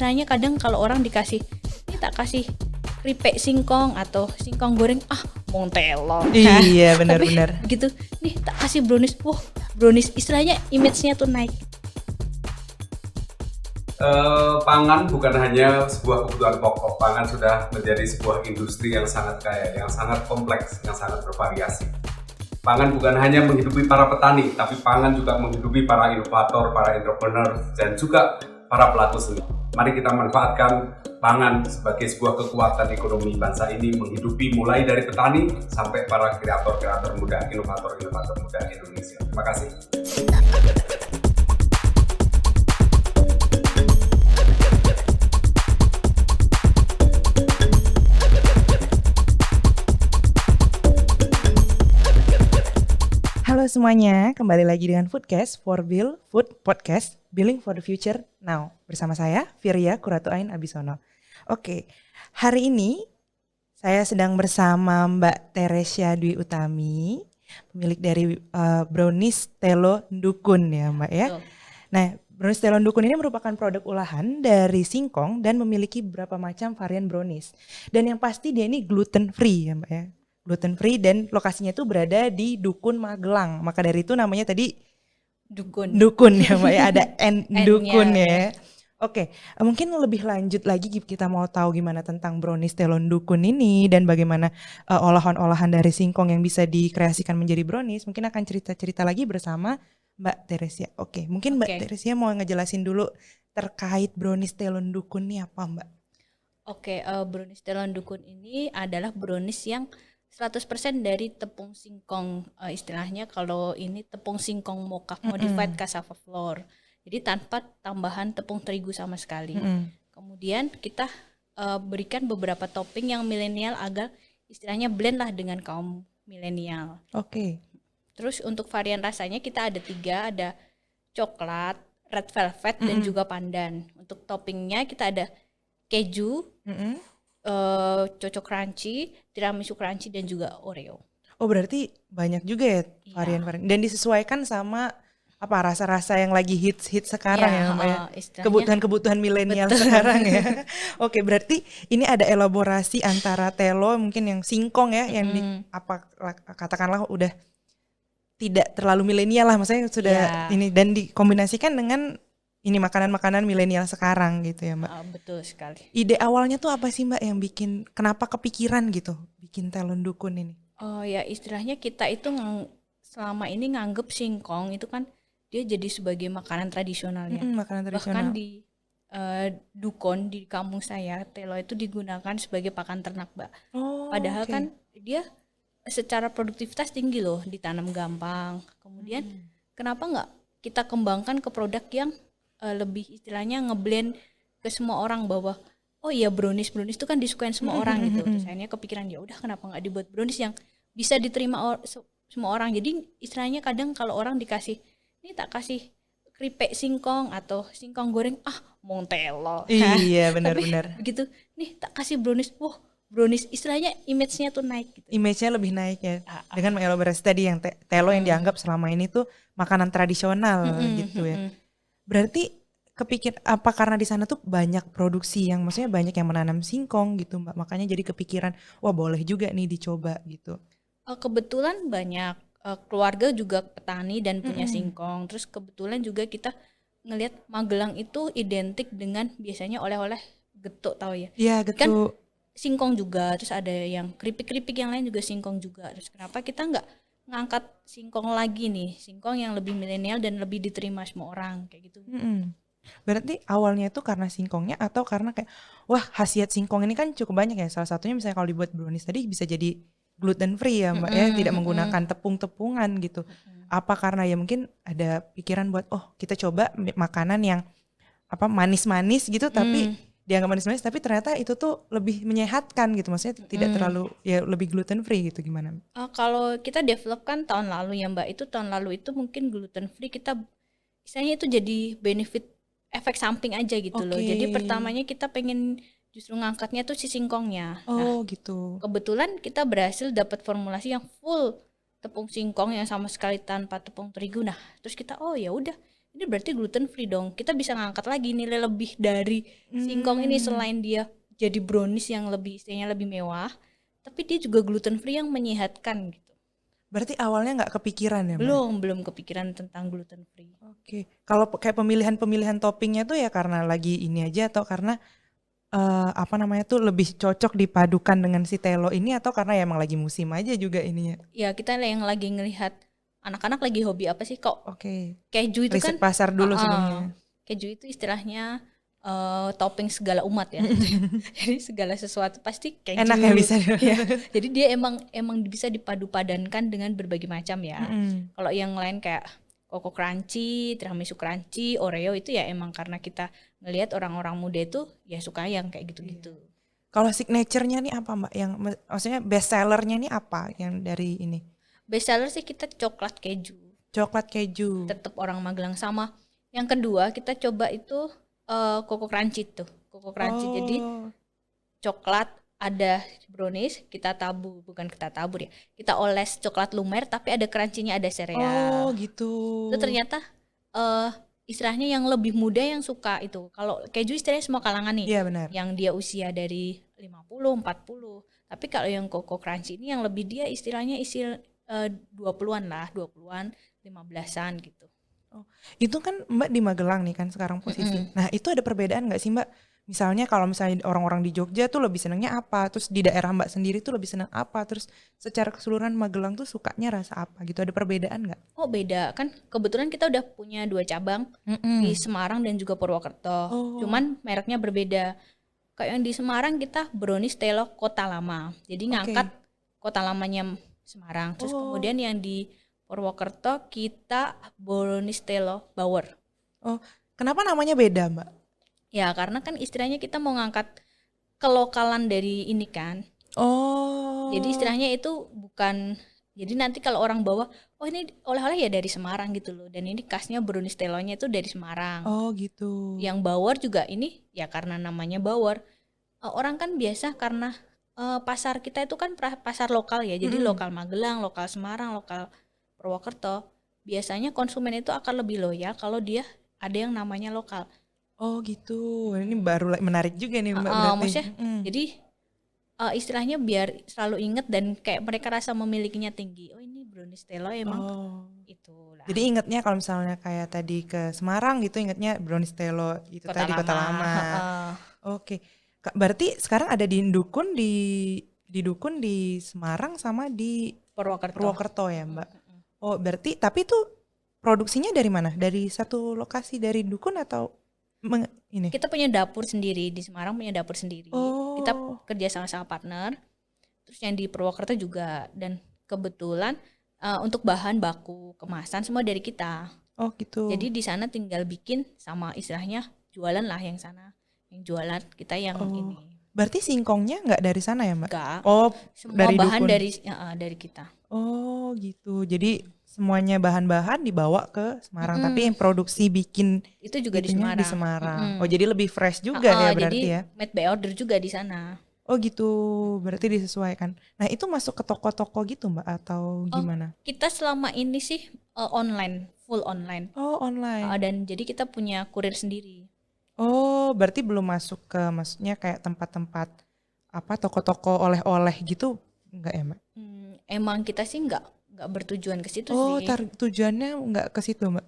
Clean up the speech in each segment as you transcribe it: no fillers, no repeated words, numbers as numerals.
istilahnya kadang kalau orang dikasih, ini tak kasih keripik singkong atau singkong goreng, Montelo. Iya, Tapi benar-benar. begitu, nih tak kasih brownies, wah brownies istilahnya image-nya tuh naik. Pangan bukan hanya sebuah kebutuhan pokok, pangan sudah menjadi sebuah industri yang sangat kaya, yang sangat kompleks, yang sangat bervariasi. Pangan bukan hanya menghidupi para petani, tapi pangan juga menghidupi para inovator, para entrepreneur, dan juga para pelaku seni. Mari kita manfaatkan pangan sebagai sebuah kekuatan ekonomi bangsa ini, menghidupi mulai dari petani sampai para kreator-kreator muda, inovator-inovator muda Indonesia. Terima kasih. Halo semuanya, kembali lagi dengan Foodcast for Bill Food Podcast, Billing for the Future Now. Bersama saya, Firia Kuratuain Abisono. Oke, hari ini saya sedang bersama Mbak Teresia Dwi Utami, pemilik dari Brownies Telo Ndukun ya Mbak ya. Nah, Brownies Telo Ndukun ini merupakan produk olahan dari singkong dan memiliki beberapa macam varian brownies. Dan yang pasti dia ini gluten free ya Mbak ya. Gluten free dan lokasinya itu berada di Dukun Magelang. Maka dari itu namanya tadi Dukun ya Mbak ya, ada Dukun ya. Oke, mungkin lebih lanjut lagi kita mau tahu gimana tentang brownies Telo Ndukun ini dan bagaimana olahan-olahan dari singkong yang bisa dikreasikan menjadi brownies. Mungkin akan cerita-cerita lagi bersama Mbak Teresia. Oke, mungkin Mbak Teresia mau ngejelasin dulu terkait brownies Telo Ndukun ini apa Mbak? Oke, brownies Telo Ndukun ini adalah brownies yang 100% dari tepung singkong, istilahnya kalau ini tepung singkong mocha modified cassava flour. Jadi tanpa tambahan tepung terigu sama sekali. Kemudian kita berikan beberapa topping yang milenial agar istilahnya blend lah dengan kaum milenial. Oke. Terus untuk varian rasanya kita ada 3, ada coklat, red velvet dan juga pandan. Untuk toppingnya kita ada keju, Choco Crunchy, tiramisu crunchy dan juga Oreo. Oh berarti banyak juga ya varian-varian dan disesuaikan sama apa rasa-rasa yang lagi hits sekarang ya Mbak ya. Kebutuhan milenial sekarang ya. Oke, berarti ini ada elaborasi antara telo mungkin yang singkong ya yang katakanlah udah tidak terlalu milenial lah, maksudnya sudah ini dan dikombinasikan dengan ini makanan-makanan milenial sekarang gitu ya Mbak. Betul sekali. Ide awalnya tuh apa sih Mbak yang bikin, kenapa kepikiran gitu bikin Telo Ndukun ini? Oh ya, istilahnya kita itu selama ini nganggep singkong itu kan dia jadi sebagai makanan tradisional ya. Makanan tradisional. Bahkan di Dukun di kampung saya, telo itu digunakan sebagai pakan ternak Mbak. Padahal kan dia secara produktivitas tinggi loh, ditanam gampang. Kemudian kenapa nggak kita kembangkan ke produk yang lebih istilahnya ngeblend ke semua orang bahwa oh iya brownies itu kan disukain semua orang gitu. Terus akhirnya kepikiran ya udah kenapa nggak dibuat brownies yang bisa diterima semua orang. Jadi istilahnya kadang kalau orang dikasih ini tak kasih keripik singkong atau singkong goreng Montelo. Iya benar-benar. Begitu nih tak kasih brownies, wah brownies istilahnya image-nya tuh naik gitu. Image-nya lebih naik ya. Dengan mengelaborasi tadi yang telo yang dianggap selama ini tuh makanan tradisional gitu ya. Berarti kepikir apa karena di sana tuh banyak produksi yang maksudnya banyak yang menanam singkong gitu Mbak. Makanya jadi kepikiran wah boleh juga nih dicoba gitu. Kebetulan banyak keluarga juga petani dan punya singkong. Terus kebetulan juga kita ngelihat Magelang itu identik dengan biasanya oleh-oleh getuk tahu ya. Iya getuk. Kan singkong juga, terus ada yang keripik-keripik yang lain juga singkong juga. Terus kenapa kita nggak ngangkat singkong lagi nih, singkong yang lebih milenial dan lebih diterima semua orang kayak gitu. Berarti awalnya itu karena singkongnya atau karena kayak wah khasiat singkong ini kan cukup banyak ya, salah satunya misalnya kalau dibuat brownies tadi bisa jadi gluten free ya Mbak ya, tidak menggunakan tepung-tepungan gitu. Apa karena ya mungkin ada pikiran buat kita coba makanan yang apa manis-manis gitu tapi dianggap manis-manis tapi ternyata itu tuh lebih menyehatkan gitu, maksudnya tidak terlalu ya lebih gluten free gitu gimana? Kalau kita develop kan tahun lalu ya Mbak, itu tahun lalu itu mungkin gluten free kita istilahnya itu jadi benefit efek samping aja gitu loh. Jadi pertamanya kita pengen justru ngangkatnya tuh si singkongnya. Gitu. Kebetulan kita berhasil dapat formulasi yang full tepung singkong yang sama sekali tanpa tepung terigu. Nah, terus kita ya udah ini berarti gluten free dong. Kita bisa ngangkat lagi nilai lebih dari singkong ini, selain dia jadi brownies yang lebih istilahnya lebih mewah, tapi dia juga gluten free yang menyehatkan gitu. Berarti awalnya nggak kepikiran ya, Mbak? Belum kepikiran tentang gluten free. Oke. Kalau kayak pemilihan toppingnya tuh ya karena lagi ini aja atau karena apa namanya tuh lebih cocok dipadukan dengan si telo ini, atau karena ya emang lagi musim aja juga ininya? Ya kita yang lagi ngelihat anak-anak lagi hobi apa sih kok Oke. keju itu Riset kan pasar dulu uh-uh. sebelumnya. Keju itu istilahnya topping segala umat ya. Jadi segala sesuatu pasti keju. Enak ya bisa. Ya. Jadi dia emang bisa dipadu-padankan dengan berbagai macam ya. Kalau yang lain kayak Coco Crunchy, Tiramisu Crunchy, Oreo itu ya emang karena kita ngelihat orang-orang muda itu ya suka yang kayak gitu-gitu. Kalau signature-nya nih apa, Mbak? Yang maksudnya best seller-nya nih apa yang dari ini? Best seller sih kita coklat keju. Coklat keju. Tetap orang Magelang sama. Yang kedua kita coba itu Coco Crunchy tuh. Coco Crunchy. Jadi coklat ada brownies, kita tabur ya. Kita oles coklat lumer tapi ada crunchy-nya, ada sereal. Oh, gitu. Itu ternyata istilahnya yang lebih muda yang suka itu. Kalau keju istilahnya semua kalangan nih. Iya, benar. Yang dia usia dari 50, 40. Tapi kalau yang Coco Crunchy ini yang lebih dia istilahnya 20-an lah, 20-an, 15-an gitu. Oh, itu kan Mbak di Magelang nih kan sekarang posisi. Nah, itu ada perbedaan nggak sih, Mbak? Misalnya kalau misalnya orang-orang di Jogja tuh lebih senangnya apa, terus di daerah Mbak sendiri tuh lebih senang apa, terus secara keseluruhan Magelang tuh sukanya rasa apa gitu, ada perbedaan nggak? Oh beda, kan kebetulan kita udah punya 2 cabang di Semarang dan juga Purwokerto. Cuman mereknya berbeda. Kayak yang di Semarang kita brownies telo Kota Lama, jadi ngangkat Kota Lamanya Semarang. Terus kemudian yang di Purwokerto kita brownies telo Bauer. Oh, kenapa namanya beda, Mbak? Ya karena kan istilahnya kita mau ngangkat kelokalan dari ini kan. Oh. Jadi istilahnya itu bukan, jadi nanti kalau orang bawa, oh ini oleh-oleh ya dari Semarang gitu loh. Dan ini khasnya brownies telonya itu dari Semarang. Oh gitu. Yang Bauer juga ini ya karena namanya Bauer. Orang kan biasa karena pasar kita itu kan pasar lokal ya. Jadi lokal Magelang, lokal Semarang, lokal Purwokerto. Biasanya konsumen itu akan lebih loyal kalau dia ada yang namanya lokal. Oh gitu, ini baru menarik juga nih Mbak berarti. Maksudnya, jadi istilahnya biar selalu inget dan kayak mereka rasa memilikinya tinggi. Oh ini brownies telo emang itulah. Jadi ingetnya kalau misalnya kayak tadi ke Semarang gitu, ingetnya brownies telo itu Kota tadi Lama. Kota Lama. Oke, berarti sekarang ada di Dukun di Semarang sama di Purwokerto ya Mbak. Oh berarti tapi itu produksinya dari mana? Dari satu lokasi dari Dukun atau ini? Kita punya dapur sendiri di Semarang, punya dapur sendiri. Kita kerja sama partner. Terus yang di Purwokerto juga, dan kebetulan untuk bahan baku kemasan semua dari kita. Oh gitu. Jadi di sana tinggal bikin sama istilahnya jualan lah yang sana, yang jualan kita yang ini. Berarti singkongnya nggak dari sana ya Mbak? Enggak. Oh semua dari bahan Dukun. dari kita. Oh gitu. Jadi semuanya bahan-bahan dibawa ke Semarang, tapi yang produksi bikin itu juga di Semarang. Oh jadi lebih fresh juga ya berarti jadi ya? made by order juga di sana. Oh gitu, berarti disesuaikan. Nah itu masuk ke toko-toko gitu Mbak atau gimana? Kita selama ini sih online, full online. Oh online. Dan jadi kita punya kurir sendiri. Oh berarti belum masuk ke maksudnya kayak tempat-tempat apa toko-toko oleh-oleh gitu enggak ya Mbak? Emang kita sih enggak bertujuan ke situ sih. Oh, tujuannya nggak ke situ, Mbak?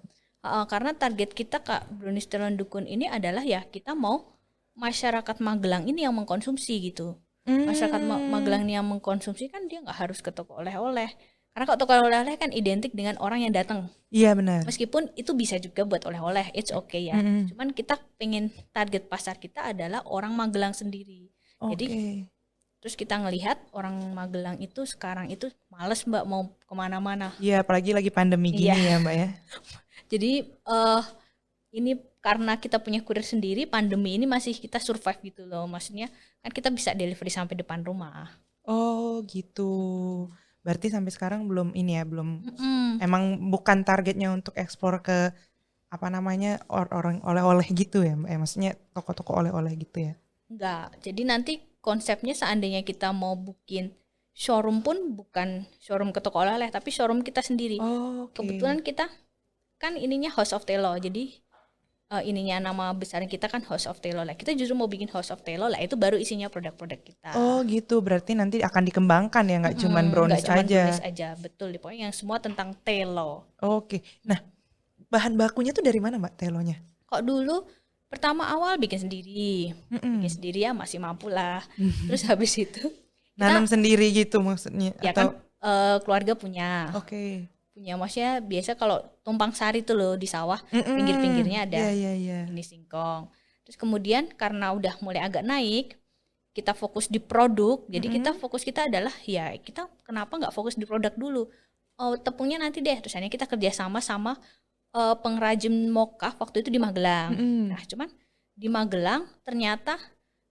Karena target kita Kak Brownies Telon Dukun ini adalah ya kita mau masyarakat Magelang ini yang mengkonsumsi gitu. Masyarakat Magelang ini yang mengkonsumsi kan dia nggak harus ke toko oleh-oleh. Karena kalau toko oleh-oleh kan identik dengan orang yang datang. Iya benar. Meskipun itu bisa juga buat oleh-oleh, it's okay ya. Cuman kita pengen target pasar kita adalah orang Magelang sendiri. Jadi terus kita ngelihat orang Magelang itu sekarang itu males Mbak mau kemana-mana. Iya apalagi lagi pandemi gini ya Mbak ya. Jadi ini karena kita punya kurir sendiri, pandemi ini masih kita survive gitu loh. Maksudnya kan kita bisa delivery sampai depan rumah. Oh gitu. Berarti sampai sekarang belum ini ya, belum emang bukan targetnya untuk ekspor ke apa namanya orang oleh-oleh gitu ya Mbak. Maksudnya toko-toko oleh-oleh gitu ya. Enggak. Jadi nanti konsepnya seandainya kita mau bikin showroom pun bukan showroom ke toko oleh-oleh, tapi showroom kita sendiri. Kebetulan kita kan ininya House of Telo, jadi ininya nama besar kita kan House of Telo lah. Kita justru mau bikin House of Telo lah, itu baru isinya produk-produk kita. Oh gitu, berarti nanti akan dikembangkan ya, nggak cuman brownies Nggak cuman aja. brownies aja, betul. Pokoknya yang semua tentang telo. Oke, nah bahan bakunya tuh dari mana Mbak telonya? Kok dulu pertama awal bikin sendiri ya masih mampu lah. Terus habis itu Nanam sendiri gitu maksudnya? ya Atau kan keluarga punya. Oke. Punya maksudnya biasa kalau tumpang sari tuh loh di sawah, pinggir-pinggirnya ada Iya. ini singkong. Terus kemudian karena udah mulai agak naik, kita fokus di produk. Jadi fokus kita adalah ya kita kenapa nggak fokus di produk dulu? Oh tepungnya nanti deh. Terus akhirnya kita kerjasama sama pengrajin mokaf waktu itu di Magelang. Nah cuman di Magelang ternyata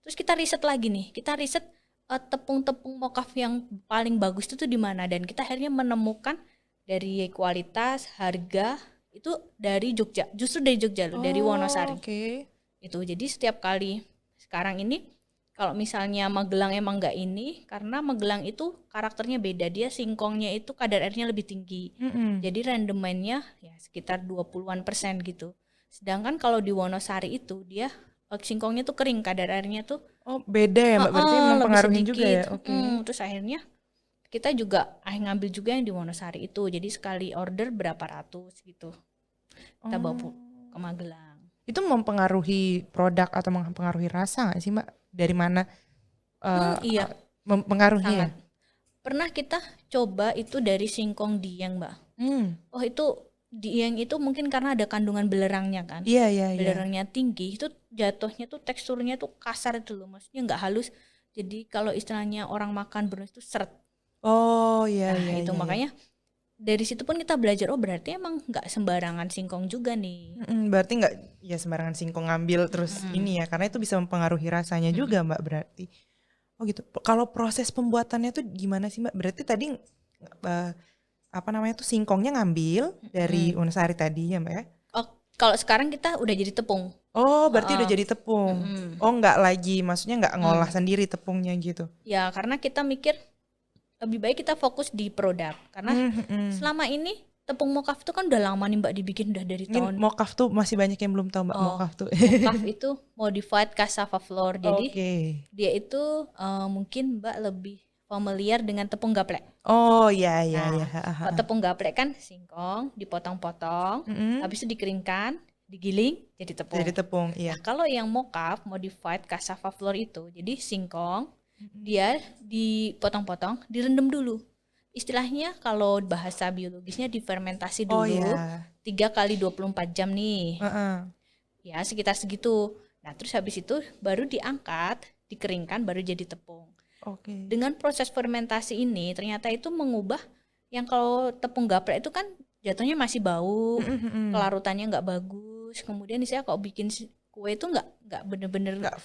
terus kita riset lagi nih. Kita riset tepung-tepung mokaf yang paling bagus itu tuh di mana, dan kita akhirnya menemukan dari kualitas, harga itu dari Jogja, justru dari Jogja loh, dari Wonosari. Oke. Itu jadi setiap kali sekarang ini kalau misalnya Magelang emang nggak ini, karena Magelang itu karakternya beda, dia singkongnya itu kadar airnya lebih tinggi. Jadi rendemennya ya sekitar 20% gitu. Sedangkan kalau di Wonosari itu dia singkongnya tuh kering, kadar airnya tuh Beda ya Mbak, berarti lebih mempengaruhi juga sedikit. ya. Oke. Terus akhirnya kita juga ngambil juga yang di Wonosari itu. Jadi sekali order berapa ratus gitu. Kita bawa ke Magelang. Itu mempengaruhi produk atau mempengaruhi rasa nggak sih Mbak? Dari mana Iya, mempengaruhi ya? sangat. Pernah kita coba itu dari singkong Dieng, Mbak. Oh itu Dieng itu mungkin karena ada kandungan belerangnya kan. Iya. Belerangnya tinggi, itu jatuhnya tuh teksturnya tuh kasar itu loh. Maksudnya nggak halus. Jadi kalau istilahnya orang makan brownies itu seret. Oh iya. Itu makanya dari situ pun kita belajar, oh berarti emang nggak sembarangan singkong juga nih. Berarti nggak ya sembarangan singkong ngambil terus ini ya, karena itu bisa mempengaruhi rasanya juga Mbak berarti. Oh gitu. Kalau proses pembuatannya tuh gimana sih Mbak? Berarti tadi apa namanya tuh singkongnya ngambil dari Wonosari tadi ya Mbak ya? Oh kalau sekarang kita udah jadi tepung. Oh berarti udah jadi tepung. Oh nggak lagi, maksudnya nggak ngolah sendiri tepungnya gitu. Ya karena kita mikir lebih baik kita fokus di produk, karena selama ini tepung mokaf itu kan udah lama nih Mbak dibikin, udah dari tahun. Mokaf tuh masih banyak yang belum tahu Mbak mokaf tuh. Mokaf itu modified cassava flour, jadi dia itu mungkin Mbak lebih familiar dengan tepung gaplek. Oh iya. Kalau tepung gaplek kan singkong dipotong-potong, habis itu dikeringkan, digiling jadi tepung. Jadi tepung, iya. Nah, kalau yang mokaf modified cassava flour itu, jadi singkong dia dipotong-potong, direndam dulu. Istilahnya kalau bahasa biologisnya difermentasi dulu 3 kali 24 jam nih. Ya sekitar segitu. Nah terus habis itu baru diangkat, dikeringkan, baru jadi tepung. Dengan proses fermentasi ini ternyata itu mengubah yang kalau tepung gaplek itu kan jatuhnya masih bau, kelarutannya nggak bagus. Kemudian saya kalau bikin kue itu nggak bener-bener nggak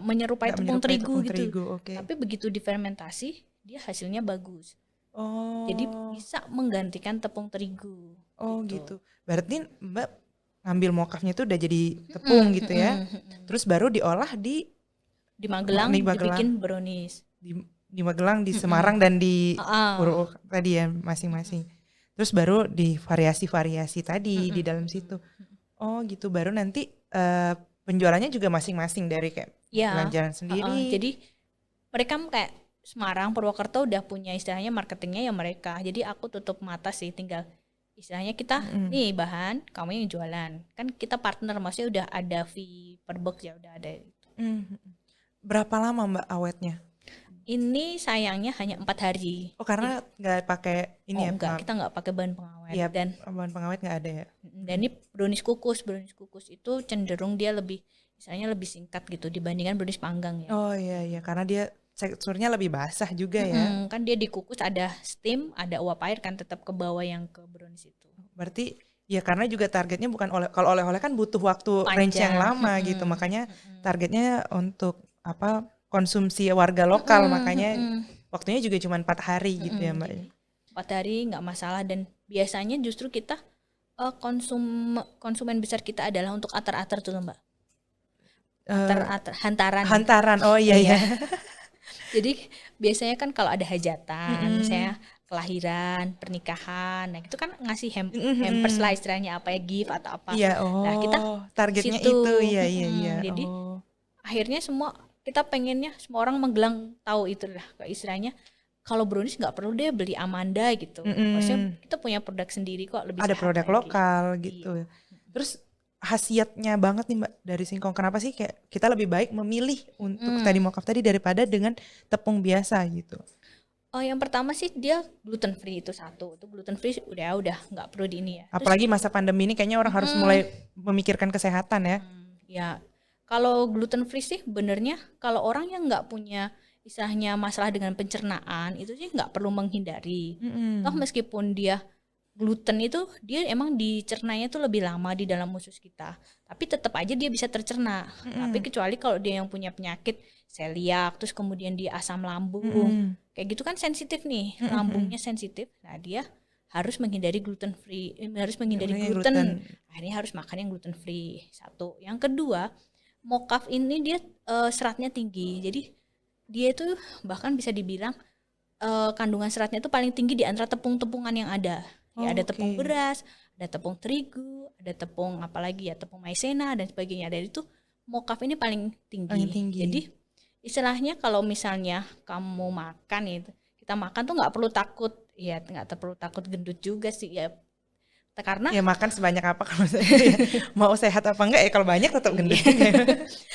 menyerupai tepung terigu gitu. Tapi begitu difermentasi dia hasilnya bagus. Jadi bisa menggantikan tepung terigu. Gitu. Berarti Mbak ngambil mokafnya itu udah jadi tepung gitu ya. Terus baru diolah di Magelang, dibikin brownies. Di Magelang, di Semarang dan di Purwokerto tadi ya masing-masing. Terus baru di variasi-variasi tadi di dalam situ. Oh gitu, baru nanti penjualannya juga masing-masing dari kayak belanjaan sendiri. Jadi mereka kayak Semarang, Purwokerto udah punya istilahnya marketingnya ya mereka. Jadi aku tutup mata sih, tinggal istilahnya kita nih bahan, kamu yang jualan. Kan kita partner, maksudnya udah ada fee per box ya udah ada. Berapa lama Mbak awetnya? Ini sayangnya hanya 4 hari. Oh karena nggak pakai ini ya? Enggak, kita nggak pakai bahan pengawet. Iya, dan bahan pengawet nggak ada ya? Dan ini brownies kukus itu cenderung dia lebih, misalnya lebih singkat gitu dibandingkan brownies panggang ya. Oh iya, karena dia teksturnya lebih basah juga ya. Kan dia dikukus, ada steam, ada uap air kan tetap ke bawah yang ke brownies itu. Berarti ya karena juga targetnya bukan kalau oleh-oleh kan butuh waktu range yang lama gitu, makanya targetnya untuk konsumsi warga lokal, makanya waktunya juga cuma 4 hari gitu ya Mbak. 4 hari nggak masalah, dan biasanya justru kita konsumen besar kita adalah untuk atar-atar tuh Mbak. Hantaran. Oh iya. Jadi biasanya kan kalau ada hajatan, misalnya kelahiran, pernikahan. Nah, itu kan ngasih hampers lah istilahnya, apa ya, gift atau apa. Iya, Nah, kita targetnya situ. itu, iya. Jadi akhirnya kita pengennya semua orang menggelang tahu itu lah, istilahnya. Kalau brownies nggak perlu deh beli Amanda gitu. Maksudnya kita punya produk sendiri kok, lebih ada sehat produk lagi. lokal gitu. Iya. Terus khasiatnya banget nih Mbak dari singkong. Kenapa sih kayak kita lebih baik memilih untuk tadi mocaf tadi daripada dengan tepung biasa gitu? Oh, yang pertama sih dia gluten free, itu satu. Itu gluten free udah nggak perlu di ini ya. Apalagi masa pandemi ini kayaknya orang harus mulai memikirkan kesehatan ya. Ya, kalau gluten free sih benernya kalau orang yang nggak punya istilahnya masalah dengan pencernaan itu sih nggak perlu menghindari. Toh meskipun dia gluten itu dia emang dicernanya tuh lebih lama di dalam usus kita, tapi tetap aja dia bisa tercerna. Tapi kecuali kalau dia yang punya penyakit celiak, terus kemudian dia asam lambung, kayak gitu kan sensitif nih, lambungnya sensitif. Nah, dia harus menghindari gluten free, harus menghindari gluten. Akhirnya harus makan yang gluten free. Satu. Yang kedua, mocaf ini dia seratnya tinggi, jadi dia itu bahkan bisa dibilang kandungan seratnya itu paling tinggi di antara tepung-tepungan yang ada. Ya, ada tepung beras, ada tepung terigu, ada tepung apalagi ya, tepung maizena dan sebagainya. Dari itu mocaf ini paling tinggi. Jadi istilahnya kalau misalnya kamu makan itu, kita makan tuh nggak perlu takut, ya nggak perlu takut gendut juga sih ya. Karena ya makan sebanyak apa kalau saya ya. Mau sehat apa enggak ya, kalau banyak tetap gendut.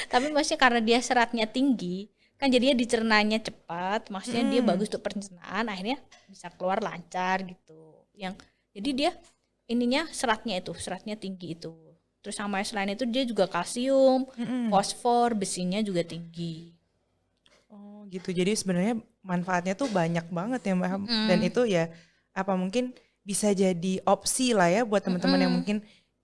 Tapi maksudnya karena dia seratnya tinggi, kan jadinya dicernanya cepat, maksudnya dia bagus untuk pencernaan, akhirnya bisa keluar lancar gitu. Jadi dia ininya seratnya tinggi itu. Terus sama selain itu dia juga kalsium, fosfor, besinya juga tinggi. Oh gitu, jadi sebenarnya manfaatnya tuh banyak banget ya Mbak. Dan itu ya apa mungkin bisa jadi opsi lah ya buat teman-teman yang mungkin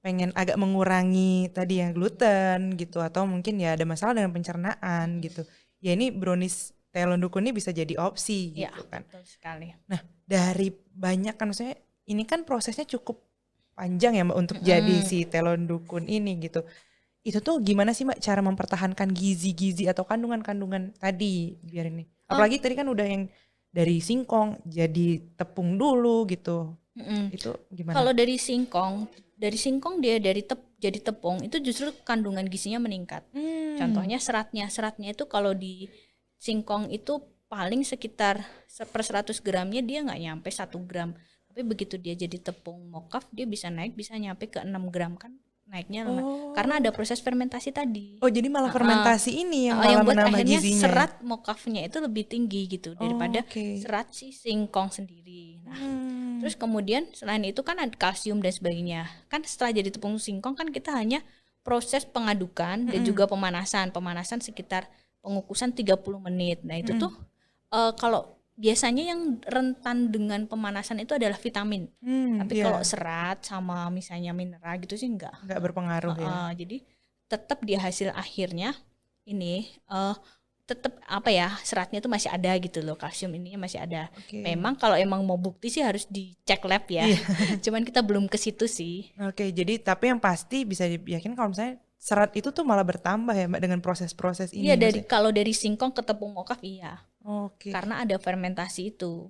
pengen agak mengurangi tadi yang gluten gitu, atau mungkin ya ada masalah dengan pencernaan gitu. Ya ini brownies telon dukun ini bisa jadi opsi gitu kan. Betul sekali. Nah, dari banyak kan maksudnya ini kan prosesnya cukup panjang ya Mbak untuk jadi si telon dukun ini gitu. Itu tuh gimana sih Mbak cara mempertahankan gizi-gizi atau kandungan-kandungan tadi biar ini. Apalagi tadi kan udah yang dari singkong jadi tepung dulu gitu. Itu gimana? Kalau dari singkong dia jadi tepung itu justru kandungan gizinya meningkat. Contohnya seratnya itu kalau di singkong itu paling sekitar per 100 gramnya dia nggak nyampe 1 gram. Tapi begitu dia jadi tepung mocaf dia bisa nyampe ke 6 gram kan. Naiknya karena ada proses fermentasi tadi. Oh, jadi malah fermentasi ini yang malah yang buat menambah akhirnya gizinya. serat mocafnya itu lebih tinggi gitu daripada serat si singkong sendiri. Nah, terus kemudian selain itu kan ada kalsium dan sebagainya. Kan setelah jadi tepung singkong kan kita hanya proses pengadukan dan juga pemanasan. Pemanasan sekitar pengukusan 30 menit. Nah, itu tuh kalau biasanya yang rentan dengan pemanasan itu adalah vitamin. Tapi kalau serat sama misalnya mineral gitu sih enggak berpengaruh ya. Jadi tetap di hasil akhirnya ini tetap apa ya, seratnya itu masih ada gitu loh, kalsium ininya masih ada. Memang kalau emang mau bukti sih harus dicek lab ya. Cuman kita belum ke situ sih. Jadi tapi yang pasti bisa diyakin kalau misalnya serat itu tuh malah bertambah ya Mbak dengan proses-proses ini. Iya, kalau dari singkong ke tepung mocaf iya. Karena ada fermentasi itu.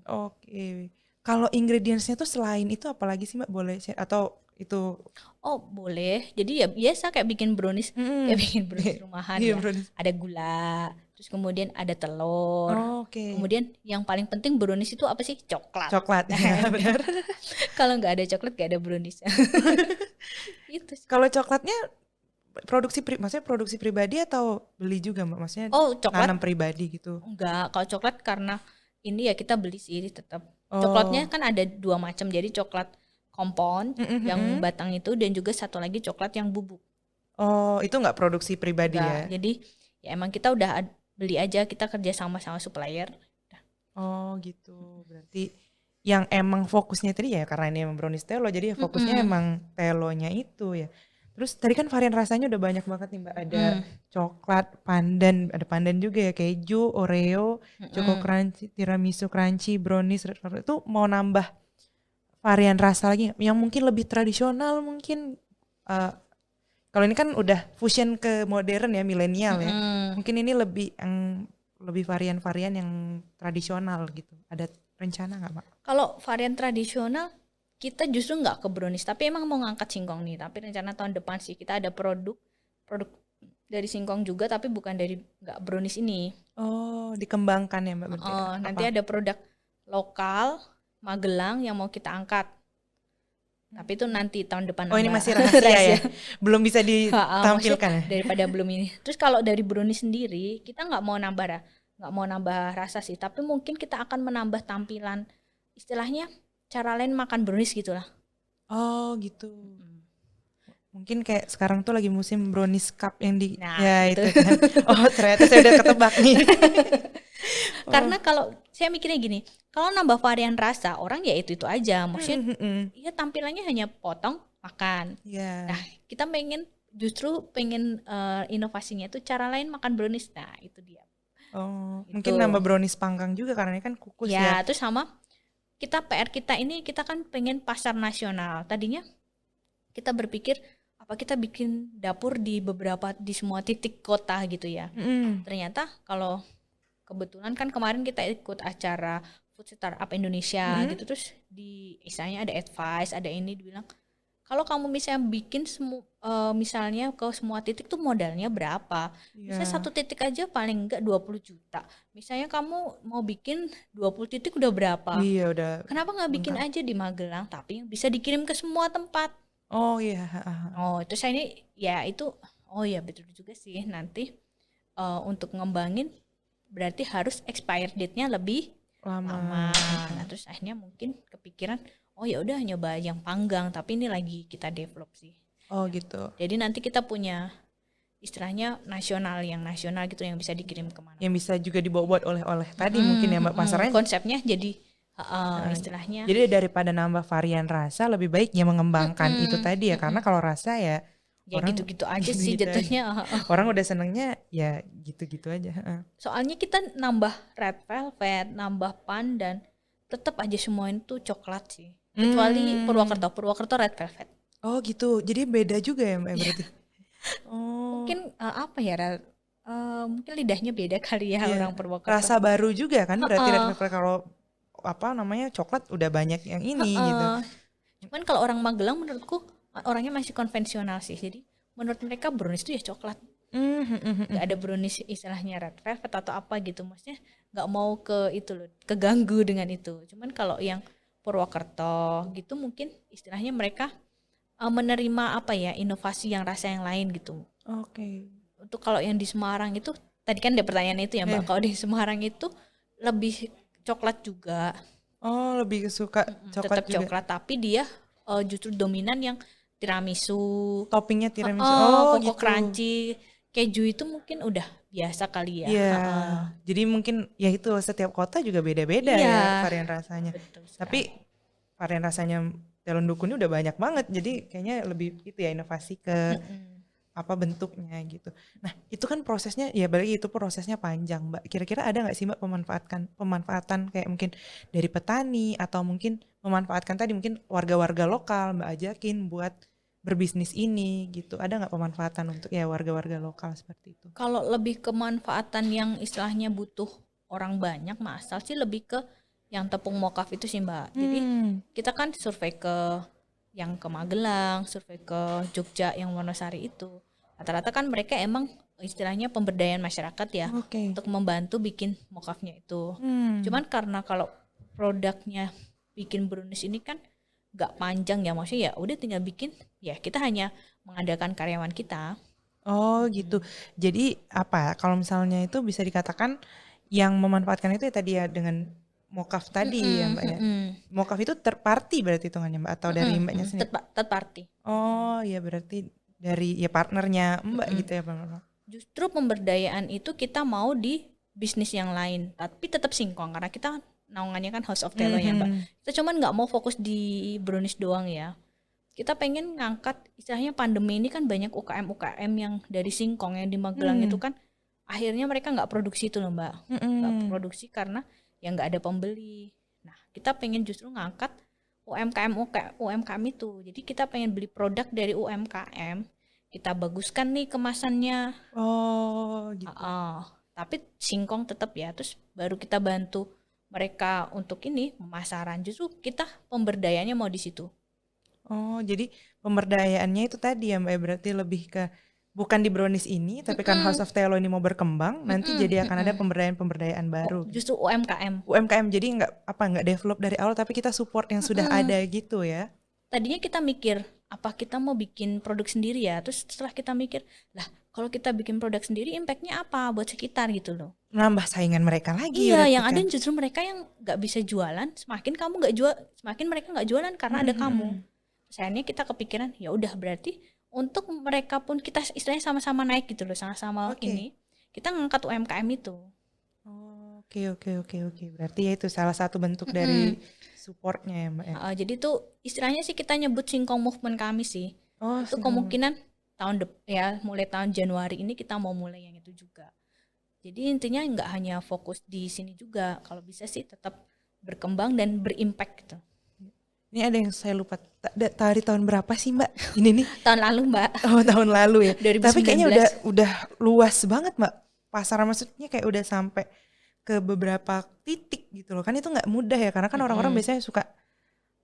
Kalau ingredientsnya tuh selain itu apalagi sih Mbak, boleh share atau itu? Oh boleh, jadi ya biasa kayak bikin brownies, kayak bikin brownies rumahan ya. Ada gula, terus kemudian ada telur. Kemudian yang paling penting brownies itu apa sih? Coklat. Ya, benar. Kalau nggak ada coklat nggak ada brownies. Itu. Kalau coklatnya maksudnya produksi pribadi atau beli juga Mbak? Maksudnya coklat tanam pribadi gitu? Enggak, kalau coklat karena ini ya kita beli sih tetap. Coklatnya kan ada 2 macam, jadi coklat kompon yang batang itu dan juga satu lagi coklat yang bubuk. Itu nggak produksi pribadi ya? Jadi ya emang kita udah beli aja, kita kerja sama supplier. Gitu. Berarti yang emang fokusnya tadi ya karena ini emang brownies telo, jadi ya fokusnya emang telonya itu ya. Terus tadi kan varian rasanya udah banyak banget nih Mbak. Ada coklat, pandan, ada pandan juga ya, keju, Oreo, choco crunchy, tiramisu crunchy, brownies, red velvet. Itu mau nambah varian rasa lagi yang mungkin lebih tradisional mungkin. Kalau ini kan udah fusion ke modern ya, milenial ya. Mungkin ini lebih varian-varian yang tradisional gitu. Ada rencana nggak, Mbak? Kalau varian tradisional kita justru nggak ke brownies, tapi emang mau ngangkat singkong nih. Tapi rencana tahun depan sih kita ada produk dari singkong juga, tapi bukan dari nggak brownies ini. Oh, dikembangkan ya, Mbak, berarti. Nanti ada produk lokal Magelang yang mau kita angkat. Tapi itu nanti tahun depan. Oh, ini Mbak. masih rahasia ya? Belum bisa Maksudnya ditampilkan ya? daripada belum ini. Terus kalau dari brownies sendiri kita nggak mau nambah rasa sih, tapi mungkin kita akan menambah tampilan, istilahnya cara lain makan brownies gitulah. Oh, gitu. Mungkin kayak sekarang tuh lagi musim brownies cup yang di Nah, ya gitu. itu kan. Oh, ternyata saya udah ketebak nih. Karena kalau saya mikirnya gini, kalau nambah varian rasa orang ya itu aja, maksudnya ya tampilannya hanya potong makan. Iya. Nah, kita justru pengen inovasinya tuh cara lain makan brownies. Nah, itu dia. Oh, Gitu. mungkin nambah brownies panggang juga karena ini kan kukus ya. Ya, terus sama PR kita ini kita kan pengen pasar nasional. Tadinya kita berpikir apa kita bikin dapur di semua titik kota gitu ya. Ternyata kalau kebetulan kan kemarin kita ikut acara Food Startup Indonesia gitu, terus di istilahnya ada advice, ada ini dibilang kalau kamu misalnya bikin misalnya ke semua titik tuh modalnya berapa? Misalnya satu titik aja paling enggak 20 juta. Misalnya kamu mau bikin 20 titik udah berapa? Iya, udah. Kenapa nggak bikin aja di Magelang tapi yang bisa dikirim ke semua tempat? Oh iya. Oh, itu saya ini ya itu ya betul juga sih nanti untuk ngembangin berarti harus expire date-nya lebih lama. Nah, terus akhirnya mungkin kepikiran oh ya udah nyoba yang panggang, tapi ini lagi kita develop sih. Oh gitu. Jadi nanti kita punya istilahnya nasional gitu yang bisa dikirim kemana. Yang bisa juga dibawa buat oleh-oleh tadi mungkin ya, Mbak, pasarnya. Konsepnya jadi istilahnya. Jadi daripada nambah varian rasa lebih baik ya mengembangkan itu tadi ya, karena kalau rasa ya orang gitu-gitu aja sih gitu-gitu jatuhnya. orang udah senengnya ya gitu-gitu aja. Soalnya kita nambah red velvet, nambah pandan, tetap aja semua itu coklat sih. Kecuali Purwokerto red velvet. Oh gitu, jadi beda juga ya, Mbak, berarti. Oh, Mungkin apa ya, mungkin lidahnya beda kali ya orang Purwokerto. rasa baru juga kan berarti red velvet. Kalau apa namanya coklat udah banyak yang ini gitu. Cuman kalau orang Magelang menurutku orangnya masih konvensional sih. Jadi menurut mereka brownies itu ya coklat. Gak ada brownies istilahnya red velvet atau apa gitu. Maksudnya gak mau keganggu dengan itu. Cuman kalau yang Purwokerto gitu mungkin istilahnya mereka menerima inovasi yang rasa yang lain gitu. Oke. Untuk kalau yang di Semarang itu tadi kan ada pertanyaan itu ya Mbak. Kalau di Semarang itu lebih coklat juga. Oh, lebih suka coklat Tetap juga. coklat tapi dia justru dominan yang tiramisu. Toppingnya tiramisu. Koko Gitu. crunchy, keju itu mungkin udah biasa kali ya. Iya. Jadi mungkin ya itu setiap kota juga beda-beda ya varian rasanya. Betul sekali. Tapi varian rasanya telon dukun ini udah banyak banget. Jadi kayaknya lebih itu ya inovasi ke apa bentuknya gitu. Nah, itu kan prosesnya ya berarti itu prosesnya panjang, Mbak. Kira-kira ada nggak sih, Mbak, pemanfaatan kayak mungkin dari petani atau mungkin memanfaatkan tadi mungkin warga-warga lokal Mbak ajakin buat berbisnis ini gitu. Ada nggak pemanfaatan untuk ya warga-warga lokal seperti itu? Kalau lebih kemanfaatan yang istilahnya butuh orang banyak, masal sih lebih ke yang tepung mokaf itu sih Mbak. Jadi kita kan survei ke yang ke Magelang, survei ke Jogja, yang Wonosari itu. Rata-rata kan mereka emang istilahnya pemberdayaan masyarakat ya untuk membantu bikin mokafnya itu. Cuman karena kalau produknya bikin brownies ini kan gak panjang ya, maksudnya ya udah tinggal bikin, ya kita hanya mengadakan karyawan kita. Oh gitu. Jadi apa kalau misalnya itu bisa dikatakan yang memanfaatkan itu ya tadi ya dengan mokaf tadi ya Mbak ya. Mokaf itu third party berarti hitungannya Mbak atau dari Mbaknya sendiri? Third party. Oh ya berarti dari ya partnernya Mbak gitu ya Bang. Justru pemberdayaan itu kita mau di bisnis yang lain, tapi tetap singkong karena kita naungannya kan House of Telo ya Mbak. Kita cuman nggak mau fokus di brownies doang ya. Kita pengen ngangkat istilahnya pandemi ini kan banyak UKM yang dari singkong yang di Magelang itu kan akhirnya mereka nggak produksi itu loh Mbak. Nggak produksi karena ya nggak ada pembeli. Nah kita pengen justru ngangkat UMKM itu. Jadi kita pengen beli produk dari UMKM, kita baguskan nih kemasannya. Oh gitu. Tapi singkong tetap ya. Terus baru kita bantu mereka untuk ini pemasaran, justru kita pemberdayanya mau di situ. Oh, jadi pemberdayaannya itu tadi ya Mbak, ya, berarti lebih ke bukan di Brownies ini, tapi kan House of Telo ini mau berkembang, nanti jadi akan ada pemberdayaan-pemberdayaan baru. Justru UMKM. UMKM jadi nggak develop dari awal, tapi kita support yang sudah ada gitu ya. Tadinya kita mikir apa kita mau bikin produk sendiri ya, terus setelah kita mikir lah kalau kita bikin produk sendiri impactnya apa buat sekitar gitu loh. Nambah saingan mereka lagi. Iya, berarti yang ada kan. justru mereka yang nggak bisa jualan, semakin kamu nggak jual, semakin mereka nggak jualan karena ada kamu. Sayangnya kita kepikiran ya udah berarti untuk mereka pun kita istilahnya sama-sama naik gitu loh, sama-sama ini kita ngangkat UMKM itu. Oh, oke. Berarti ya itu salah satu bentuk dari supportnya ya Mbak ya. Jadi tuh istilahnya sih kita nyebut singkong movement kami sih. Oh, Itu kemungkinan mulai tahun Januari ini kita mau mulai yang itu juga. Jadi intinya nggak hanya fokus di sini juga, kalau bisa sih tetap berkembang dan berimpact gitu. Ini ada yang saya lupa. Dari tahun berapa sih Mbak? Ini nih. Tahun lalu Mbak. Oh, tahun lalu ya. 2019. Tapi kayaknya udah luas banget Mbak. Pasar maksudnya kayak udah sampai ke beberapa titik gitu loh. Kan itu nggak mudah ya, karena kan orang-orang biasanya suka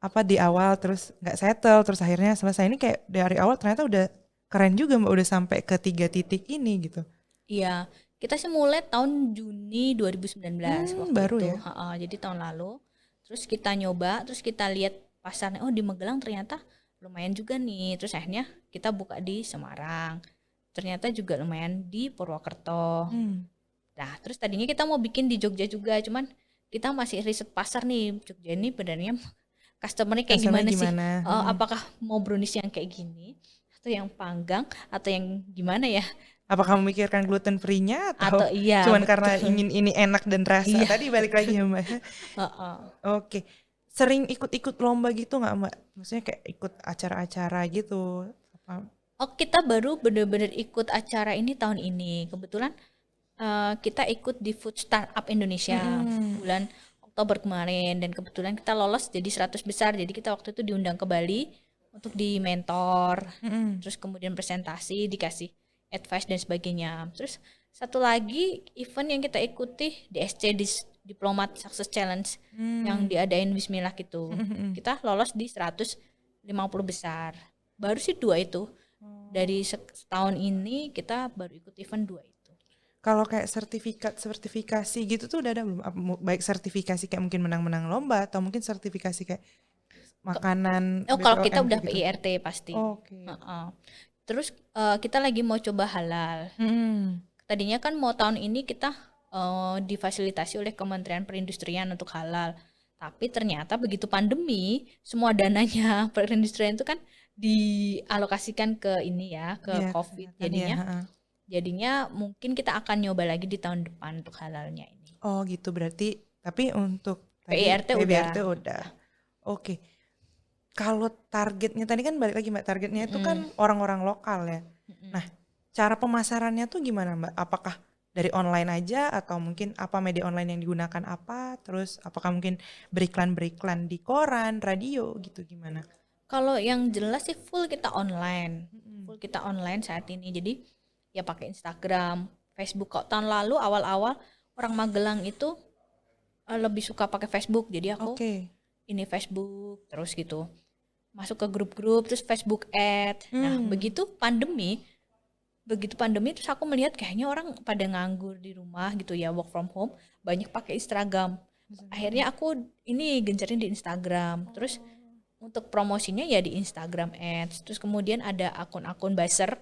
apa di awal terus nggak settle, terus akhirnya selesai. Ini kayak dari awal ternyata udah keren juga Mbak, udah sampai ke 3 titik ini gitu. Iya, kita sih mulai tahun Juni 2019 waktu baru itu. ya. Jadi tahun lalu. Terus kita nyoba, terus kita lihat pasarnya, oh di Magelang ternyata lumayan juga nih. Terus akhirnya kita buka di Semarang. Ternyata juga lumayan di Purwokerto. Nah, terus tadinya kita mau bikin di Jogja juga, cuman kita masih riset pasar nih. Jogja ini benernya customer-nya kayak gimana sih? Apakah mau brownies yang kayak gini atau yang panggang atau yang gimana ya? Apakah memikirkan gluten free-nya atau iya, cuman karena ingin ini enak dan rasa? Tadi balik lagi ya Mbak. Oke. Sering ikut-ikut lomba gitu nggak Mbak? Maksudnya kayak ikut acara-acara gitu? Kita baru bener-bener ikut acara ini tahun ini. Kebetulan kita ikut di Food Startup Indonesia bulan Oktober kemarin, dan kebetulan kita lolos jadi 100 besar. Jadi kita waktu itu diundang ke Bali untuk di mentor, terus kemudian presentasi, dikasih advice dan sebagainya. Terus satu lagi event yang kita ikuti DSC, Diplomat Success Challenge yang diadain Bismillah gitu. Kita lolos di 150 besar. Baru sih 2 itu. Dari setahun ini kita baru ikut event 2 itu. Kalau kayak sertifikasi gitu tuh udah ada belum? Baik sertifikasi kayak mungkin menang-menang lomba atau mungkin sertifikasi kayak makanan. Kalau kita udah gitu. PIRT pasti. Terus kita lagi mau coba halal. Tadinya kan mau tahun ini kita difasilitasi oleh Kementerian Perindustrian untuk halal. Tapi ternyata begitu pandemi, semua dananya perindustrian itu kan dialokasikan ke ini ya, ke COVID. Jadinya mungkin kita akan nyoba lagi di tahun depan untuk halalnya ini. Oh gitu, berarti tapi untuk PIRT udah. Oke. Kalau targetnya tadi kan balik lagi Mbak, targetnya itu kan orang-orang lokal ya. Nah, cara pemasarannya tuh gimana Mbak? Apakah dari online aja atau mungkin apa media online yang digunakan apa? Terus apakah mungkin beriklan di koran, radio gitu gimana? Kalau yang jelas sih full kita online. Full kita online saat ini. Jadi ya pakai Instagram, Facebook. Kok tahun lalu awal-awal orang Magelang itu lebih suka pakai Facebook. Jadi aku ini Facebook terus gitu. Masuk ke grup-grup terus Facebook Ad. Nah, begitu pandemi terus aku melihat kayaknya orang pada nganggur di rumah gitu ya, work from home, banyak pakai Instagram. Akhirnya aku ini gencarin di Instagram. Terus untuk promosinya ya di Instagram Ads. Terus kemudian ada akun-akun buzzer.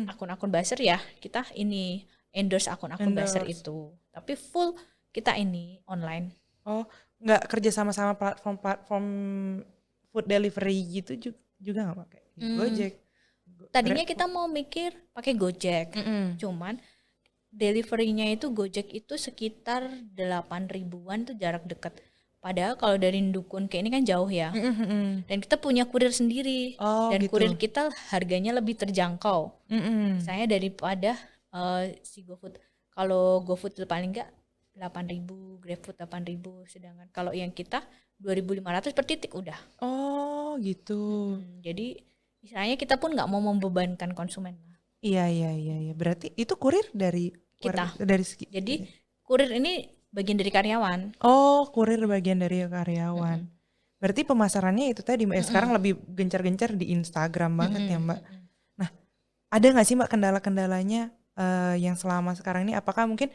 Akun-akun buzzer ya, kita ini endorse akun-akun buzzer itu. Tapi full kita ini online. Oh, nggak kerja sama-sama platform food delivery gitu juga nggak pakai Gojek? Tadinya kita mau mikir pakai Gojek, cuman deliverynya itu Gojek itu sekitar 8.000-an tuh jarak dekat. Padahal kalau dari Ndukun ke ini kan jauh ya. Dan kita punya kurir sendiri. Dan kurir kita harganya lebih terjangkau. Saya daripada si GoFood. Kalau GoFood paling enggak 8.000, GrabFood 8.000, sedangkan kalau yang kita 2.500 per titik udah. Oh, gitu. Jadi istilahnya kita pun nggak mau membebankan konsumen. Iya. Berarti itu kurir dari kita. Dari jadi kurir ini bagian dari karyawan. Oh, kurir bagian dari karyawan. Berarti pemasarannya itu tadi Mbak, sekarang lebih gencar-gencar di Instagram banget ya Mbak. Nah, ada nggak sih Mbak kendala-kendalanya yang selama sekarang ini? Apakah mungkin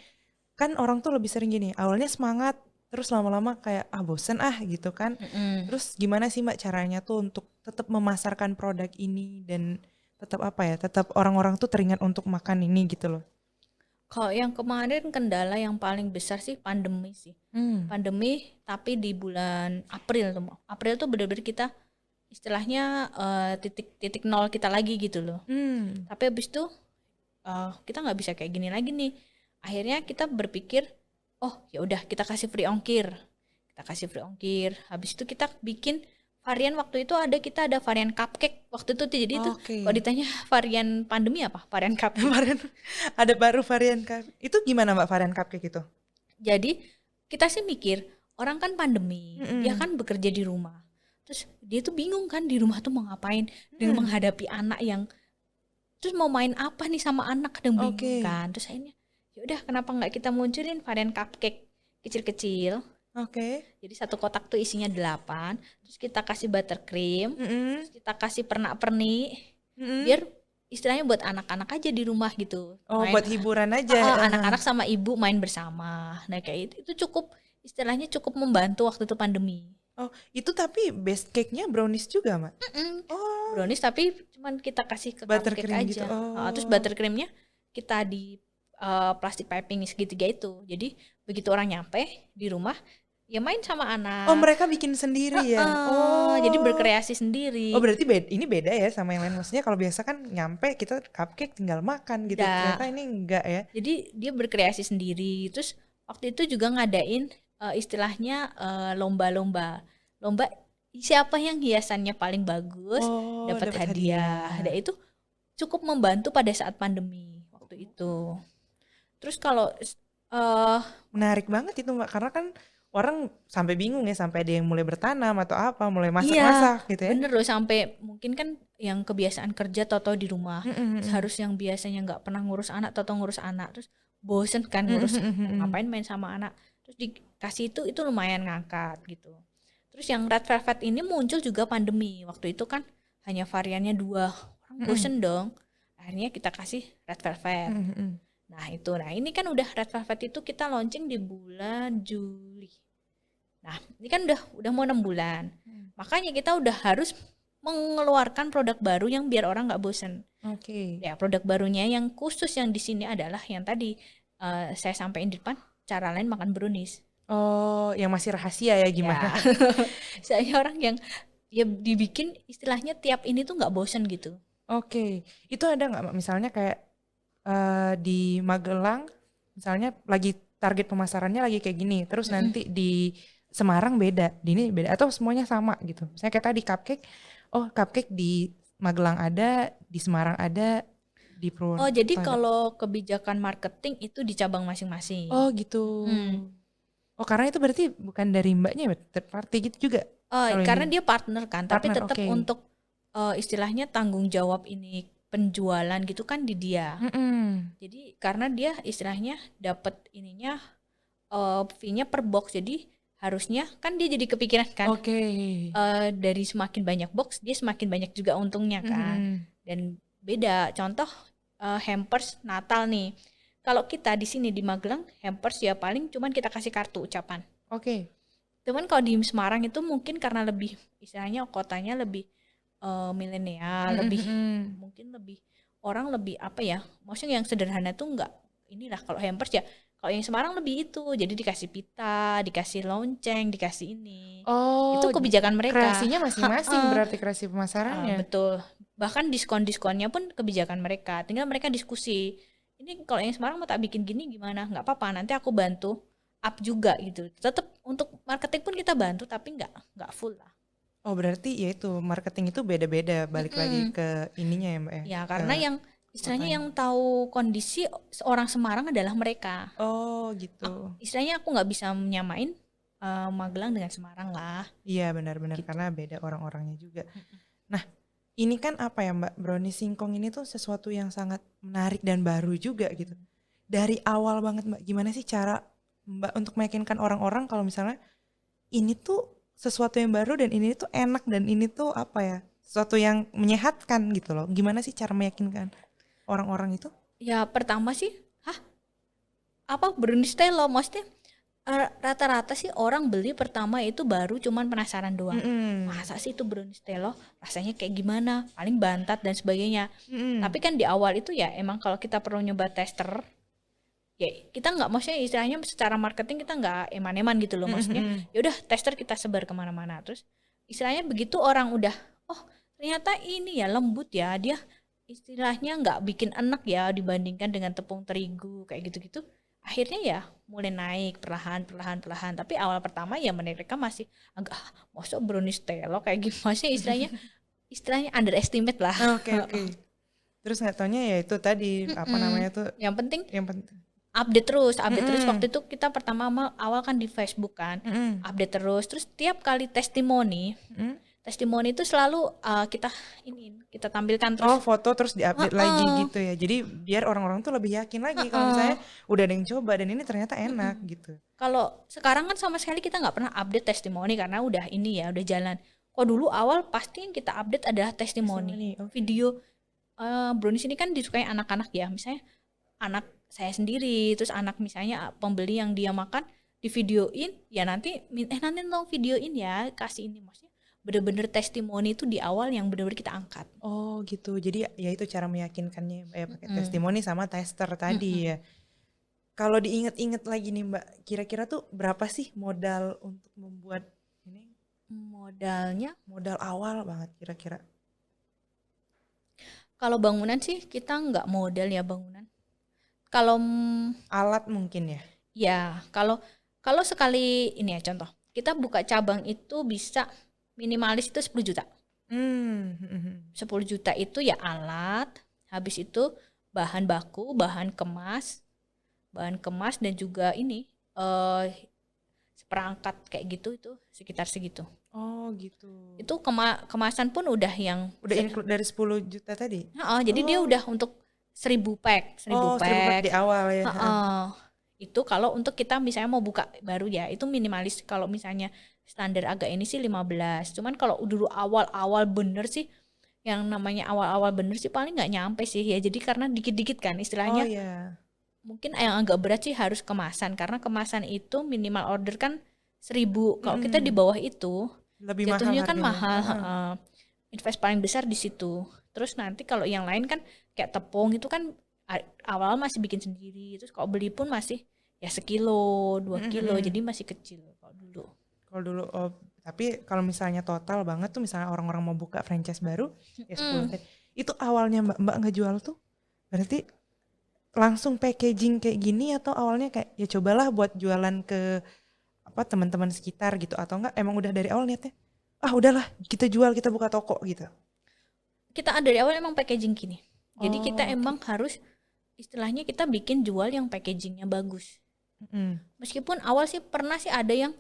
kan orang tuh lebih sering gini, awalnya semangat, terus lama-lama kayak bosen gitu kan. Terus gimana sih Mbak caranya tuh untuk tetap memasarkan produk ini dan tetap tetap orang-orang tuh teringat untuk makan ini gitu loh. Kalau yang kemarin kendala yang paling besar sih pandemi sih. Pandemi tapi di bulan April tuh. April tuh benar-benar kita istilahnya titik nol kita lagi gitu loh. Tapi habis itu kita nggak bisa kayak gini lagi nih. Akhirnya kita berpikir, oh ya udah kita kasih free ongkir. Habis itu kita bikin varian, waktu itu kita ada varian cupcake waktu itu. Jadi itu kalau ditanya varian pandemi apa? Varian cupcake. Ada baru varian cupcake. Itu gimana Mbak varian cupcake itu? Jadi kita sih mikir, orang kan pandemi, dia kan bekerja di rumah. Terus dia tuh bingung kan di rumah tuh mau ngapain dengan menghadapi anak yang terus mau main apa nih sama anak, kadang bingung kan. Terus akhirnya ya udah kenapa nggak kita munculin varian cupcake kecil-kecil. Jadi satu kotak tuh isinya 8, terus kita kasih buttercream, terus kita kasih pernak-pernik, biar istilahnya buat anak-anak aja di rumah gitu. Buat hiburan aja. Anak-anak sama ibu main bersama. Nah kayak itu cukup, istilahnya cukup membantu waktu itu pandemi. Itu tapi base cake-nya brownies juga Mbak? Brownies tapi cuman kita kasih ke cupcake aja gitu. Terus buttercreamnya kita di plastik piping segitiga itu. Jadi begitu orang nyampe di rumah, ya main sama anak. Mereka bikin sendiri ya? Jadi berkreasi sendiri. Berarti ini beda ya sama yang lain. Maksudnya kalau biasa kan nyampe kita cupcake tinggal makan gitu. Ternyata ini enggak ya? Jadi dia berkreasi sendiri. Terus waktu itu juga ngadain istilahnya lomba siapa yang hiasannya paling bagus dapat hadiah. Dan itu cukup membantu pada saat pandemi waktu itu. Terus kalau menarik banget itu Mbak, karena kan orang sampai bingung ya, sampai ada yang mulai bertanam atau apa, mulai masak-masak gitu ya. Bener loh, sampai mungkin kan yang kebiasaan kerja atau di rumah, harus yang biasanya nggak pernah ngurus anak atau ngurus anak, terus bosen kan ngurus, ngapain main sama anak, terus dikasih itu lumayan ngangkat gitu. Terus yang red velvet ini muncul juga pandemi, waktu itu kan hanya variannya 2, orang bosen dong, akhirnya kita kasih red velvet. Nah ini kan udah red velvet itu kita launching di bulan Juli. Nah ini kan udah mau 6 bulan. Makanya kita udah harus mengeluarkan produk baru yang biar orang nggak bosen. Ya produk barunya yang khusus yang di sini adalah yang tadi saya sampaikan di depan, cara lain makan brownies. Yang masih rahasia ya gimana? Saya orang yang ya dibikin istilahnya tiap ini tuh nggak bosen gitu. Itu ada nggak misalnya kayak di Magelang misalnya lagi target pemasarannya lagi kayak gini, terus nanti di Semarang beda, di ini beda, atau semuanya sama gitu? Misalnya kayak tadi cupcake, cupcake di Magelang ada, di Semarang ada, di Purwokerto. Jadi kalau kebijakan marketing itu di cabang masing-masing. Gitu. Karena itu berarti bukan dari Mbaknya, third party gitu juga? Karena dia partner kan, tapi tetap untuk istilahnya tanggung jawab ini penjualan gitu kan di dia. Jadi karena dia istilahnya dapat ininya fee-nya per box, jadi harusnya kan dia jadi kepikiran kan. Dari semakin banyak box dia semakin banyak juga untungnya kan. Dan beda contoh hampers Natal nih. Kalau kita di sini di Magelang hampers ya paling cuman kita kasih kartu ucapan. Cuman kalau di Semarang itu mungkin karena lebih istilahnya kotanya lebih milenial, lebih mungkin lebih orang lebih apa ya, maksudnya yang sederhana tuh enggak inilah. Kalau hampers ya, kalau yang Semarang lebih itu, jadi dikasih pita, dikasih lonceng, dikasih ini. Itu kebijakan mereka. Kreasinya masing-masing berarti kreasi pemasarannya. Betul. Bahkan diskon-diskonnya pun kebijakan mereka. Tinggal mereka diskusi. Ini kalau yang Semarang mau tak bikin gini gimana? Nggak apa-apa, nanti aku bantu up juga gitu. Tetap untuk marketing pun kita bantu, tapi nggak full lah. Berarti ya itu marketing itu beda-beda, balik lagi ke ininya ya Mbak ya? Ya karena yang istilahnya yang tahu kondisi orang Semarang adalah mereka. Gitu. Istilahnya aku nggak bisa menyamain Magelang dengan Semarang lah. Iya benar-benar gitu. Karena beda orang-orangnya juga. Nah ini kan apa ya Mbak, brownies singkong ini tuh sesuatu yang sangat menarik dan baru juga gitu. Dari awal banget Mbak, gimana sih cara Mbak untuk meyakinkan orang-orang kalau misalnya ini tuh sesuatu yang baru dan ini tuh enak dan ini tuh apa ya, sesuatu yang menyehatkan gitu loh. Gimana sih cara meyakinkan orang-orang itu? Ya pertama sih, apa brownies teh lo maksudnya rata-rata sih orang beli pertama itu baru cuman penasaran doang. Masa sih itu brownies telo rasanya kayak gimana, paling bantat dan sebagainya. Tapi kan di awal itu ya emang kalau kita perlu nyoba tester, ya kita nggak, maksudnya istilahnya secara marketing kita nggak eman-eman gitu loh, maksudnya ya udah tester kita sebar kemana-mana, terus istilahnya begitu orang udah oh ternyata ini ya lembut ya, dia istilahnya nggak bikin enak ya dibandingkan dengan tepung terigu kayak gitu-gitu, akhirnya ya mulai naik perlahan, tapi awal pertama ya mereka masih agak masa brownies telo kayak gimana sih, istilahnya underestimate lah. Oke. Terus nggak taunya ya itu tadi apa namanya tuh yang penting yang penting. update terus waktu itu kita pertama awal kan di Facebook kan, update terus tiap kali testimoni itu selalu kita tampilkan terus. Oh, foto terus diupdate lagi gitu ya. Jadi biar orang-orang tuh lebih yakin lagi kalau misalnya udah ada yang coba dan ini ternyata enak gitu. Kalau sekarang kan sama sekali kita nggak pernah update testimoni karena udah udah jalan. Kok dulu awal pasti yang kita update adalah testimoni. Video brownies ini kan disukai anak-anak ya, misalnya anak saya sendiri, terus anak misalnya pembeli yang dia makan di videoin, ya nanti tolong videoin ya, kasih ini, maksudnya bener-bener testimoni itu di awal yang bener-bener kita angkat. Oh gitu, jadi ya itu cara meyakinkannya ya pakai testimoni sama tester tadi ya. Kalau diinget-inget lagi nih Mbak, kira-kira tuh berapa sih modal untuk membuat ini? Modal awal banget kira-kira. Kalau bangunan sih kita nggak modal ya bangunan. Kalau alat mungkin ya? Ya, kalau sekali ini ya contoh, kita buka cabang itu bisa minimalis itu 10 juta. 10 juta itu ya alat, habis itu bahan baku, bahan kemas dan juga ini seperangkat kayak gitu, itu sekitar segitu. Oh gitu. Itu kemasan pun udah include dari 10 juta tadi? Jadi dia udah untuk 1000 pack. 1000 pack di awal ya. Itu kalau untuk kita misalnya mau buka baru ya, itu minimalis. Kalau misalnya standar agak ini sih 15. Cuman kalau dulu awal-awal bener sih, yang namanya awal-awal bener sih paling nggak nyampe sih ya. Jadi karena dikit-dikit kan istilahnya. Mungkin yang agak berat sih harus kemasan, karena kemasan itu minimal order kan 1000. Kalau kita di bawah itu lebih jatuhnya mahal kan mahal. Invest paling besar di situ. Terus nanti kalau yang lain kan kayak tepung itu kan awal masih bikin sendiri. Terus kalau beli pun masih ya 1 kilo, 2 kilo, jadi masih kecil kalau dulu. Tapi kalau misalnya total banget tuh, misalnya orang-orang mau buka franchise baru ya 10 itu awalnya mbak ngejual tuh berarti langsung packaging kayak gini, atau awalnya kayak ya cobalah buat jualan ke teman-teman sekitar gitu, atau enggak emang udah dari awal niatnya udahlah kita jual, kita buka toko gitu? Kita dari awal emang packaging gini, jadi kita emang harus istilahnya kita bikin jual yang packagingnya bagus. Meskipun awal sih pernah sih ada yang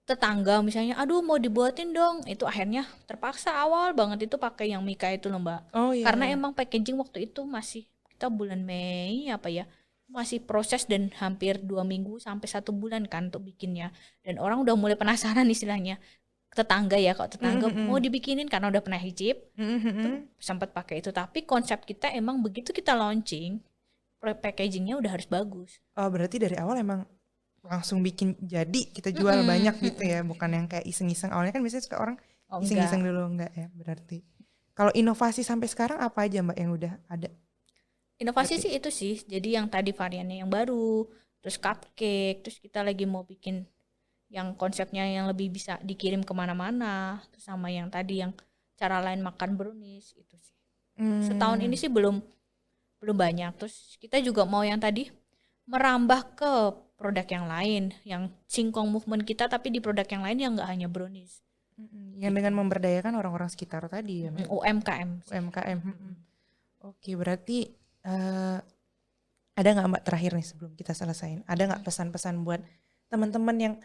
tetangga misalnya, aduh mau dibuatin dong, itu akhirnya terpaksa awal banget itu pakai yang Mika itu loh Mbak. Karena emang packaging waktu itu masih, kita bulan Mei masih proses dan hampir 2 minggu sampai 1 bulan kan untuk bikinnya, dan orang udah mulai penasaran istilahnya, tetangga ya, kok tetangga mau dibikinin karena udah pernah hicip, sempat pakai itu. Tapi konsep kita emang begitu kita launching, packagingnya udah harus bagus. Berarti dari awal emang langsung bikin jadi kita jual banyak gitu ya, bukan yang kayak iseng-iseng. Awalnya kan biasanya suka orang iseng-iseng dulu, enggak ya berarti. Kalau inovasi sampai sekarang apa aja Mbak yang udah ada? Inovasi sih itu sih, jadi yang tadi variannya yang baru, terus cupcake, terus kita lagi mau bikin yang konsepnya yang lebih bisa dikirim kemana-mana, terus sama yang tadi yang cara lain makan brownies itu sih. Setahun ini sih belum banyak. Terus kita juga mau yang tadi merambah ke produk yang lain, yang singkong movement kita, tapi di produk yang lain yang nggak hanya brownies. Yang dengan memberdayakan orang-orang sekitar tadi ya. UMKM. Oke, berarti ada nggak Mbak terakhir nih sebelum kita selesain? Ada nggak pesan-pesan buat teman-teman yang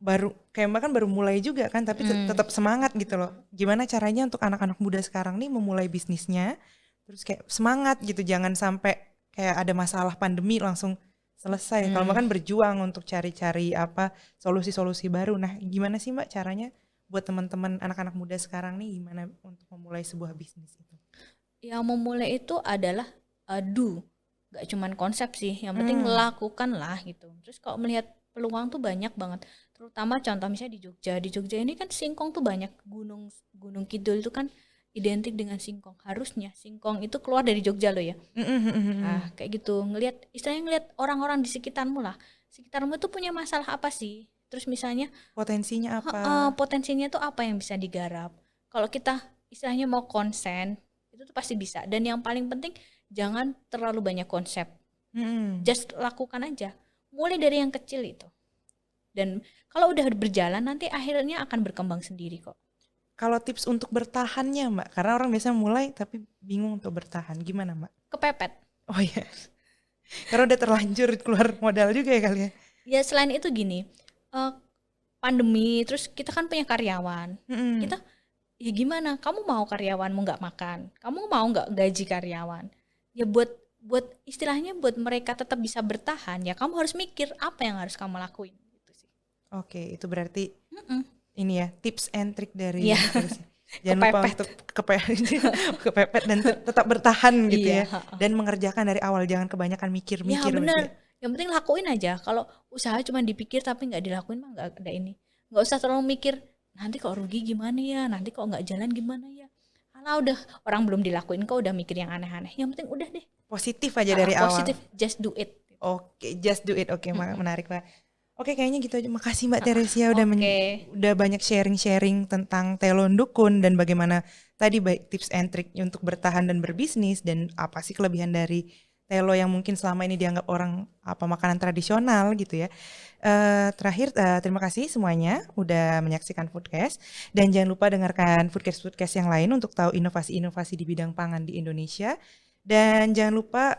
baru, kayak Mbak kan baru mulai juga kan, tapi tetap semangat gitu loh. Gimana caranya untuk anak-anak muda sekarang nih memulai bisnisnya, terus kayak semangat gitu, jangan sampai kayak ada masalah pandemi langsung selesai. Kalau Mbak kan berjuang untuk cari-cari apa solusi-solusi baru. Nah, gimana sih Mbak caranya buat teman-teman anak-anak muda sekarang nih gimana untuk memulai sebuah bisnis itu? Yang memulai itu adalah gak cuman konsep sih, yang penting lakukan lah gitu. Terus kalau melihat peluang tuh banyak banget, terutama contoh misalnya di Jogja ini kan singkong tuh banyak, Gunung Kidul itu kan identik dengan singkong, harusnya singkong itu keluar dari Jogja loh ya. Nah kayak gitu, istilahnya ngelihat orang-orang di sekitarmu tuh punya masalah apa sih, terus misalnya Potensinya apa? potensinya tuh apa yang bisa digarap. Kalau kita istilahnya mau konsen, itu tuh pasti bisa. Dan yang paling penting jangan terlalu banyak konsep. Just lakukan aja. Mulai dari yang kecil itu. Dan kalau udah berjalan nanti akhirnya akan berkembang sendiri kok. Kalau tips untuk bertahannya Mbak, karena orang biasa mulai tapi bingung untuk bertahan, gimana Mbak? Kepepet. Oh iya, karena udah terlanjur keluar modal juga ya kali ya. Ya selain itu gini, pandemi, terus kita kan punya karyawan. Kita, ya gimana? Kamu mau karyawanmu nggak makan? Kamu mau nggak gaji karyawan? Ya buat istilahnya buat mereka tetap bisa bertahan, ya kamu harus mikir apa yang harus kamu lakuin. Gitu sih. Oke, itu berarti ini ya tips and trick dari jangan lupa Kepepet. untuk kepepet dan tetap bertahan gitu Iya, ya. Dan mengerjakan dari awal, jangan kebanyakan mikir-mikir. Ya berarti bener, ya. yang penting lakuin aja. Kalau usaha cuma dipikir tapi nggak dilakuin mah nggak ada ini. Nggak usah terlalu mikir, nanti kok rugi gimana ya, nanti kok nggak jalan gimana ya. Alah udah, orang belum dilakuin kok udah mikir yang aneh-aneh. Yang penting udah deh, Positif aja dari awal. positif, just do it. Oke, just do it. Oke, menarik Mbak. Oke, kayaknya gitu aja. Makasih Mbak Teresia udah Oke. udah banyak sharing-sharing tentang Telon Dukun dan bagaimana tadi baik tips and trick untuk bertahan dan berbisnis dan apa sih kelebihan dari telo yang mungkin selama ini dianggap orang apa makanan tradisional gitu ya. Terakhir terima kasih semuanya udah menyaksikan Foodcast dan jangan lupa dengarkan Foodcast yang lain untuk tahu inovasi-inovasi di bidang pangan di Indonesia. Dan jangan lupa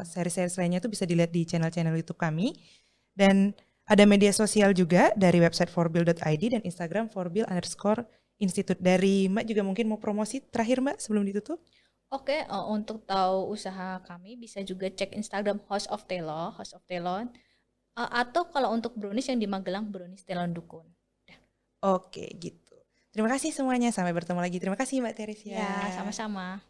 seri-seri lainnya itu bisa dilihat di channel-channel YouTube kami. Dan ada media sosial juga dari website forbil.id dan Instagram forbil_institute. Dari Mbak juga mungkin mau promosi terakhir Mbak sebelum ditutup? Oke, untuk tahu usaha kami bisa juga cek Instagram House of Telon. Atau kalau untuk brownies yang di Magelang, brownies Telon Dukun. Oke gitu. Terima kasih semuanya, sampai bertemu lagi. Terima kasih Mbak Teresia. Ya, sama-sama.